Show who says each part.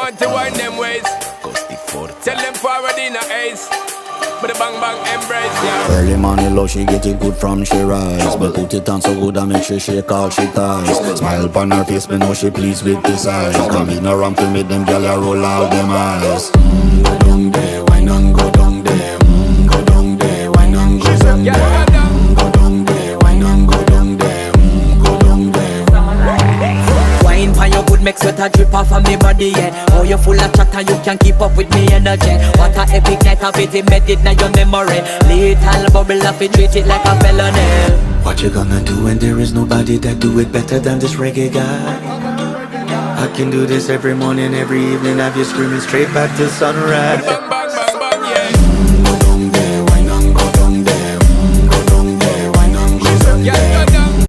Speaker 1: want to wind them ways. Tell them forward in a ace. But the bang bang embrace, yeah.
Speaker 2: Early morning love, she get it good from she rise. But put it on so good I make she shake all she ties. Smile upon her face, me know she pleased with this eyes. Come in around to make them gyal a roll out them eyes. Go down there, wine and go down there. Go down there, wine and go down there. Go down there, wine and go down there. Go down there.
Speaker 3: Wine for your good make sweat a drip off of me body, yeah. Oh, you full of chatter, you can keep up with me energy. What a epic night of it, embedded in your memory. Little bubble of it, treat it like a felony.
Speaker 2: What you gonna do when there is nobody that do it better than this reggae guy? I can do this every morning, every evening, have you screaming straight back to sunrise.